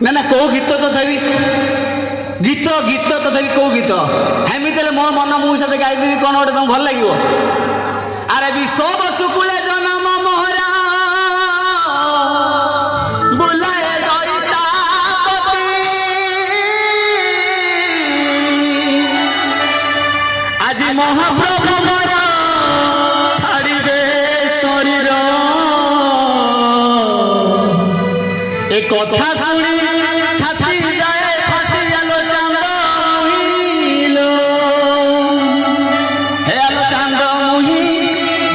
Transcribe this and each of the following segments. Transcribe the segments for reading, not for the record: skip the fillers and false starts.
ନା ନା କୋଉ ଗୀତ ତଥାପି ଗୀତ ଗୀତ ତଥାପି କୋଉ ଗୀତ ହେମିତି ହେଲେ ମୋ ମନ ମୁଁ ସାଥେ ଗାଇଦେବି କ'ଣ ଗୋଟେ ତମକୁ ଭଲ ଲାଗିବ। ଆରେ ବିଷୋବ ଶୁକୁଳେ ଜନମ ମୋହରା ବୁଲାଏ ଦଇତାପତି ଆଜି ମହାପ୍ରଭୁ ମୋର ଛାଡ଼ିବେ ଶରୀର ଏ କଥା ଶୁଣି ଛାତି ଯାଏ ଫାଟି ଆଲୋ ଚାନ୍ଦ ମୁହିଁଲୋ ହେ ଆଲୋ ଚାନ୍ଦ ମୁହିଁ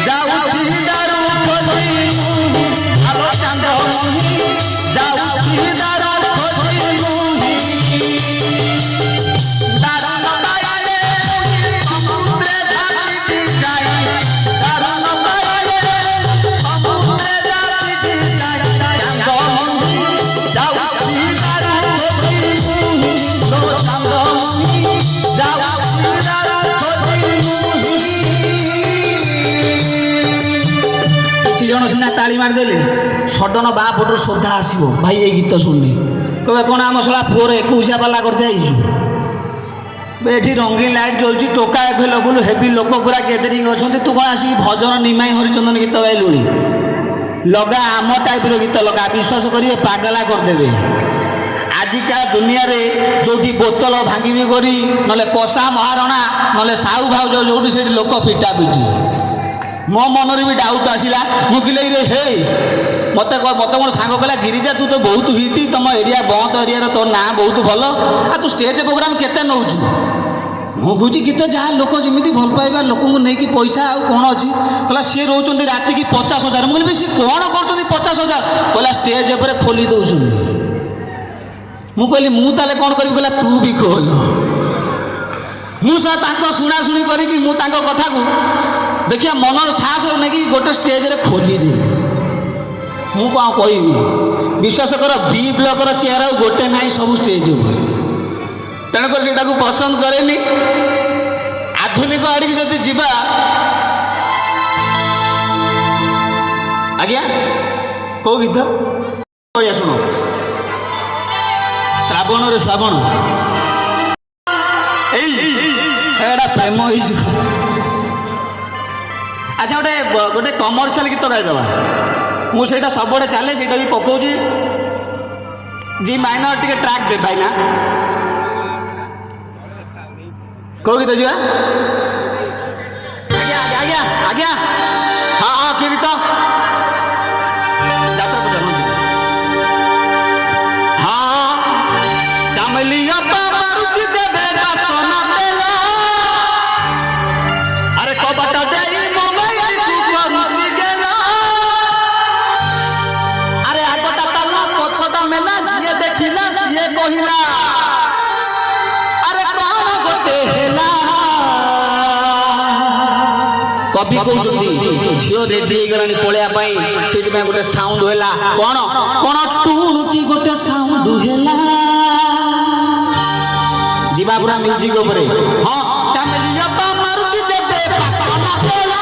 ଯାଉଛି ଦାରୁ ଖୋଜି ଆଲୋ ଚାନ୍ଦ ମୁହିଁ ଯାଉଛି ଦାରୁ ଖୋଜି ମୁହିଁ ଦାରୁ ନ ପାଇଲେ ସମୁଦ୍ରେ ଧାରିକି ଯାଇ ଦାରୁ ନ ପାଇଲେ ସମୁଦ୍ରେ ଧାରିକି ଯାଇ ଚାନ୍ଦ ମୁହିଁ ଯାଉଛି ଦାରୁ ଖୋଜି ମୁହିଁ ଲୋ ଚାନ୍ଦ ମୁହିଁ ଯାଉଛି ଦାରୁ ଖୋଜି ମୁହିଁ। କିଛି ଜଣ ସିନା ତାଳି ମାରିଦେଲେ ସଡନ ବା ପଟରୁ ଶ୍ରଦ୍ଧା ଆସିବ ଭାଇ ଏଇ ଗୀତ ଶୁଣିଲେ କହିବେ କ'ଣ ଆମ ଶଳା ପୁଅର 21 ପାଲା କରିତେ ଆଇଛୁ। ଏଠି ରଙ୍ଗୀନ ଲାଇଟ୍ ଜଳୁଛି ଟୋକା ଏଭେଲେବୁଲ ହେଭି ଲୋକ ପୁରା ଗ୍ୟାଦରିଂ ଅଛନ୍ତି ତୁ କ'ଣ ଆସିକି ଭଜନ ନିମାଇ ହରିଚନ୍ଦନ ଗୀତ ଗାଇଲୁଣି। ଲଗା ଆମ ଟାଇପ୍ର ଗୀତ ଲଗା ବିଶ୍ୱାସ କରିବେ ପାଗଲା କରିଦେବେ। ଆଜିକା ଦୁନିଆରେ ଯେଉଁଠି ବୋତଲ ଭାଙ୍ଗିବି କରି ନହେଲେ କଷା ମହାରଣା ନହେଲେ ସାହୁ ଭାଉଜ ଯେଉଁଠି ସେଇଠି ଲୋକ ପିଟା ପିଟି। ମୋ ମନରେ ବି ଡାଉଟ୍ ଆସିଲା ମୁଁ କହିଲେ ହେ ମତେ ମୋର ସାଙ୍ଗ କହିଲା ଗିରିଜା ତୁ ତ ବହୁତ ହିଟ୍ ତମ ଏରିଆ ବନ୍ଦ ଏରିଆର ତୋ ନାଁ ବହୁତ ଭଲ ଆଉ ତୁ ଷ୍ଟେଜ୍ ପ୍ରୋଗ୍ରାମ୍ କେତେ ନେଉଛୁ। ମୁଁ କହୁଛି ଗୀତ ଯାହା ଲୋକ ଯେମିତି ଭଲ ପାଇବା ଲୋକଙ୍କୁ ନେଇକି ପଇସା ଆଉ କ'ଣ ଅଛି। କହିଲା ସିଏ ରହୁଛନ୍ତି ରାତିକି 50,000। ମୁଁ କହିଲି ସିଏ କ'ଣ କରୁଛନ୍ତି 50,000। କହିଲା ଷ୍ଟେଜ୍ ଉପରେ ଖୋଲି ଦେଉଛନ୍ତି। ମୁଁ କହିଲି ମୁଁ ତାହେଲେ କ'ଣ କରିବି। କହିଲା ତୁ ବି ଖୋଲ। ମୁଁ ସହ ତାଙ୍କ ଶୁଣାଶୁଣି କରିକି ମୁଁ ତାଙ୍କ କଥାକୁ ଦେଖିବା ମନର ସାହସ ନେଇକି ଗୋଟେ ଷ୍ଟେଜ୍ରେ ଖୋଲିଦେଲି। ମୁଁ କ'ଣ କହିବି ବିଶ୍ୱାସ କର ବି ବ୍ଲକର ଚେୟାର ଆଉ ଗୋଟେ ନାହିଁ ସବୁ ଷ୍ଟେଜ୍ ଉପରେ। ତେଣୁକରି ସେଟାକୁ ପସନ୍ଦ କରେନି। ଆଧୁନିକ ଆଡ଼ିକି ଯଦି ଯିବା ଆଜ୍ଞା କୋଉ ଗୀତ କହିବା ଶୁଣ ଶ୍ରାବଣରେ ଶ୍ରାବଣ ଏଇଟା ପ୍ରେମ ହେଇଯିବ। ଆଚ୍ଛା ଗୋଟେ କମର୍ସିଆଲ ଗୀତ ଗାଇଦେବା। ମୁଁ ସେଇଟା ସବୁଆଡ଼େ ଚାଲେ ସେଇଟା ବି ପକାଉଛି। ଜି ମାଇନର ଟିକେ ଟ୍ରାକ୍ ଦେ ଭାଇନା। କୋଉ ଗୀତ ଯିବା ଆଜ୍ଞା ଆଜ୍ଞା ଆଜ୍ଞା ହଁ ହଁ କି ଗୀତ ହଁ ଚାମେଲିଆ ମାରୁଛି ଯେବେ ବାସନା ଦେଲା ଆରେ କବାଟ ଦେଇ ମୋବାଇଲକୁ କରୁଛି ଗେଲା ଆରେ ଆଗଟା ତାଲା ପଛଟା ମେଲା ଯିଏ ଦେଖିଲା ସିଏ କହିଲା ଆରେ କ'ଣ ଗୋଟେ ହେଲା। କବି କହୁଛନ୍ତି ଝିଅ ରେଡି ହେଇଗଲାଣି ପଳେଇବା ପାଇଁ ସେଇଥିପାଇଁ ଗୋଟେ ସାଉଣ୍ଡ ହେଲା କ'ଣ କ'ଣ ଟୁଣୁକି ଗୋଟେ ସାଉଣ୍ଡ ହେଲା। ଯିବା ପୁରା ମ୍ୟୁଜିକ ଉପରେ। ହଁ ଚାମେଲିଆ ମାରୁଛି ଯେବେ ବାସନା ଦେଲା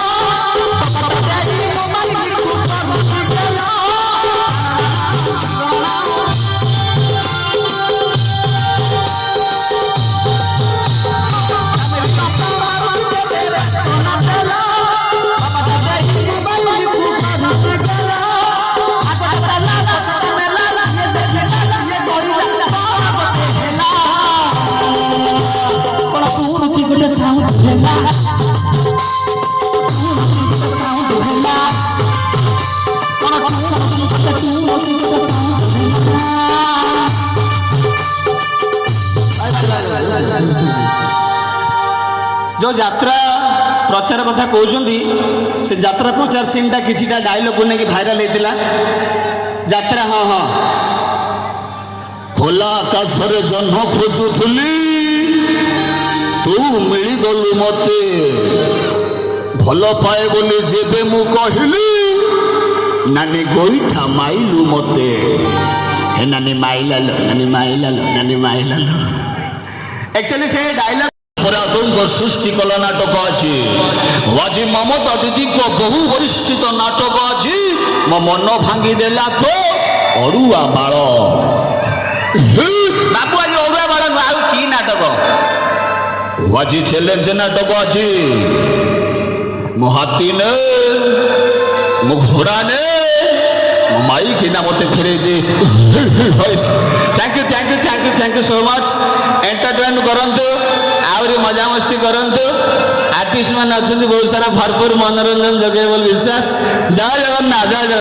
जो यात्रा प्रचार कथा कहते से यात्रा प्रचार सीनटा किछिटा डायलॉग को लेकिन भाइराल होता यात्रा। हाँ हाँ खोला आकाश रे जन्म खोजुली तू मिलगलु मते भल पाए बोली जेबे मु कहली नानी गोईठा माइलु मते हे नानी माइलालो नानी माइलालो नानी माइलालो। एक्चुअली से डायलॉग सृष्टि कला नाटक अच्छी आज ममता दीदी को बहु वरिष्ठित नाटक अच्छी मो मन भांगी देला तो अड़ुआ बाल ବାବୁ ଆଜି ଅରୁଆ ବାଳ ଆଉ କି ନାଟକ? ଆଜି ଚ୍ୟାଲେଞ୍ଜ ନାଟକ ଅଛି। ମୁଁ ହାତୀ ନେ, ମୁଁ ଘୋଡ଼ା ନେ, ମୋ ମାଇକି ନା ମତେ ଫେରେଇ ଦେ। Thank you so much. Entertain କରନ୍ତୁ, ଆହୁରି ମଜାମସ୍ତି କରନ୍ତୁ। ଆର୍ଟିଷ୍ଟ ମାନେ ଅଛନ୍ତି ବହୁତ ସାରା, ଭରପୁର ମନୋରଞ୍ଜନ ଯୋଗାଇବ ବୋଲି ବିଶ୍ୱାସ। ଜୟ ଜଗନ୍ନାଥ, ଜୟ ଜଗନ୍ନାଥ।